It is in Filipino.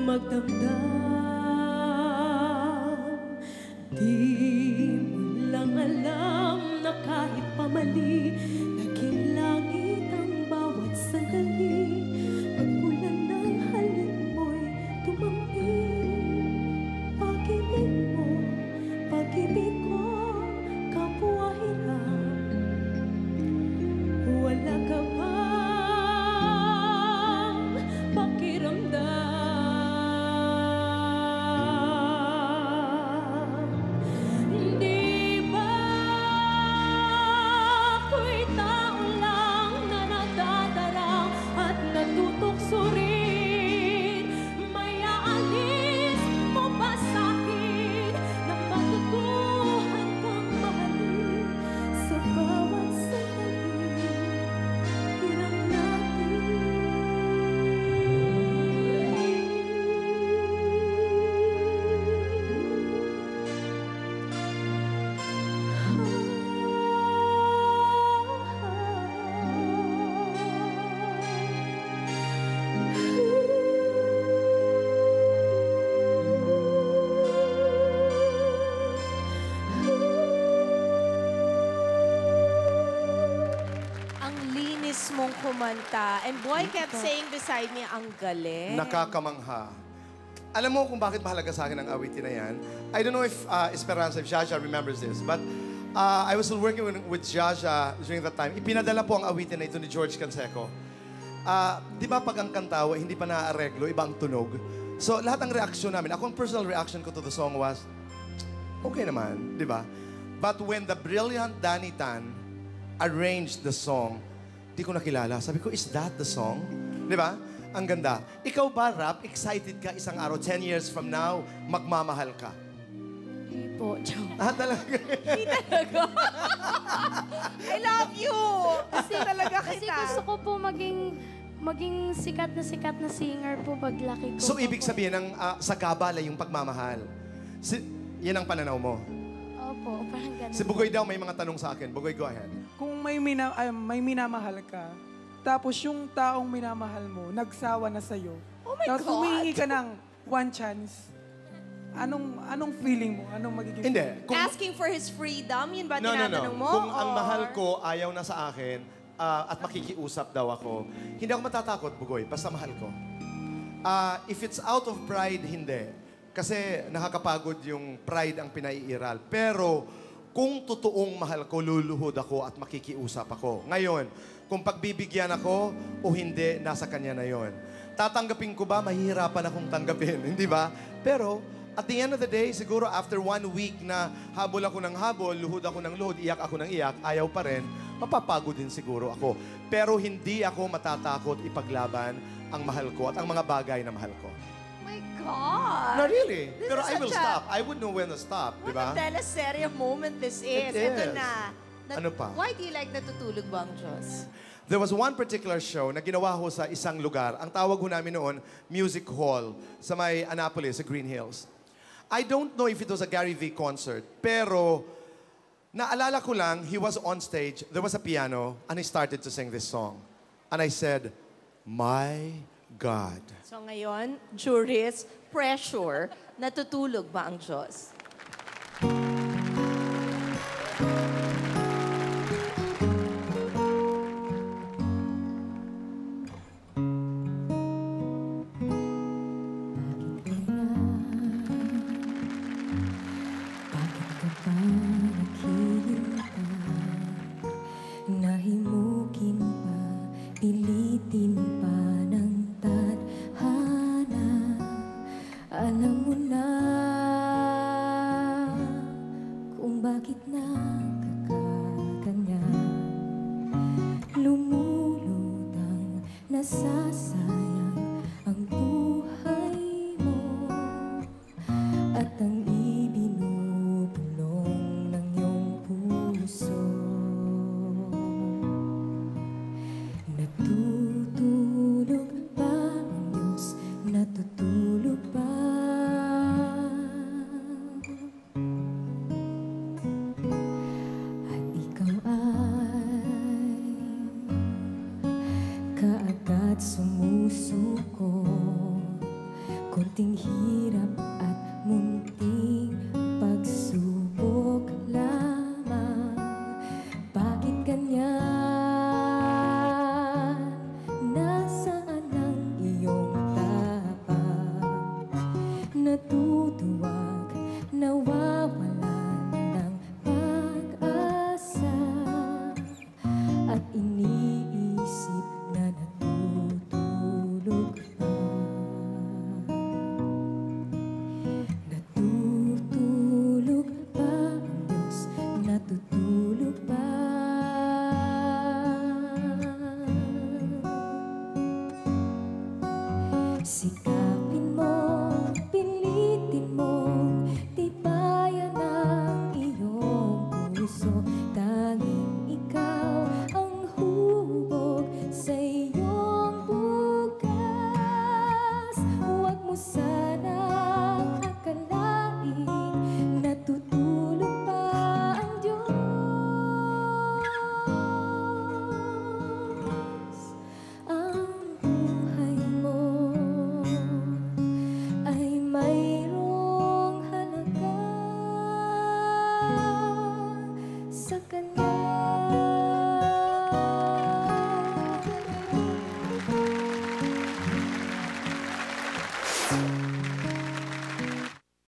magdamdam. Di mo lang alam na kahit pamali, naging langit ang bawat sandali. Pagbulan ng halik mo'y tumambling. Pag-ibig mo, pag-ibig ko, kapwa hirap. Wala ka bang pakiramdam? Di ba ako'y tao lang na nagdadarang at natutokso rin? May aalis mo ba sa'kin na matutuhan kang mahalin sa bawat sandali? Yun ang Ang linis mong kumanta. And boy kept saying beside me, ang galing. Nakakamangha. Alam mo kung bakit mahalaga sa akin ang awitin na yan? I don't know if Esperanza, if Jaja remembers this, but I was still working with Jaja during that time. Ipinadala po ang awitin na ito ni George Canseco. Di ba pag ang kantawa, hindi pa naaareglo, iba ang tunog. So lahat ng reaksyon namin, ako ang personal reaction ko to the song was, okay naman, di ba? But when the brilliant Danny Tan arranged the song, di ko nakilala. Sabi ko, is that the song? Di ba? Ang ganda. Ikaw ba, Rap, excited ka isang araw, 10 years from now, magmamahal ka? Hindi po, joke. Talaga? Hindi talaga. I love you. Kasi talaga Kasi kita. gusto ko po maging sikat na singer po paglaki ko. So, ibig sabihin ng sagabal ay yung pagmamahal. Yan ang pananaw mo. Opo, parang ganun. Si Bugoy daw may mga tanong sa akin. Bugoy, go ahead. Kung may minamahal ka, tapos yung taong minamahal mo, nagsawa na sa'yo. Oh my tapos God! humihingi ka ng one chance. Anong feeling mo? Anong magiging Hindi. feeling? Asking for his freedom, yun ba No. tinatanong mo? Kung ang Or- mahal ko ayaw na sa akin at makikiusap daw ako, hindi ako matatakot, Bugoy. Basta mahal ko. If it's out of pride, hindi. Kasi nakakapagod yung pride ang pinaiiral. Pero kung totoong mahal ko, luluhod ako at makikiusap ako. Ngayon, kung pagbibigyan ako o hindi, nasa kanya na yon. Tatanggapin ko ba? Mahihirapan akong tanggapin, hindi ba? Pero at the end of the day, siguro after 1 week na habol ako ng habol, luhod ako ng luhod, iyak ako ng iyak, ayaw pa rin, mapapagod din siguro ako. Pero hindi ako matatakot ipaglaban ang mahal ko at ang mga bagay na mahal ko. Oh my God! No, really. This Pero is I will such a- stop. I would know when to stop, di What a ba? teleserye moment this is. It Ito is. na. Ano pa? Why do you like Natutulog Ba ang Diyos? There was one particular show na ginawa ho sa isang lugar. Ang tawag ho namin noon, Music Hall, sa may Annapolis, sa Green Hills. I don't know if it was a Gary V concert, pero naalala ko lang, he was on stage, there was a piano, and he started to sing this song. And I said, my God. So ngayon, juries, pressure, natutulog ba ang Diyos? Bakit ka ba naghihintay? Nahimukin pa, pilitin pa ng tadhana. Alam mo na kung bakit nakakakanya. Lumulutang nasasayang ang buhay mo at ang ibinubulong ng iyong puso. Natutulog ba ang Diyos? Natutulog ba? At ikaw ay kaagad konting hirap at munting pagsubok lamang. Bakit ganyan? Nasaan ang iyong tapang? Natutuwag, nawawalan ng pag-asa, at iniisip na natutulog pa. Natutulog pa ang Diyos, natutulog pa. Sikapin mo, pilitin mo, tibayan ang iyong puso. Tanging ikaw ang hubog sa iyong bukas. Huwag mo sanang akalaing natutulog pa ang Diyos. Ang buhay mo ay mayroong halaga sa Kanya.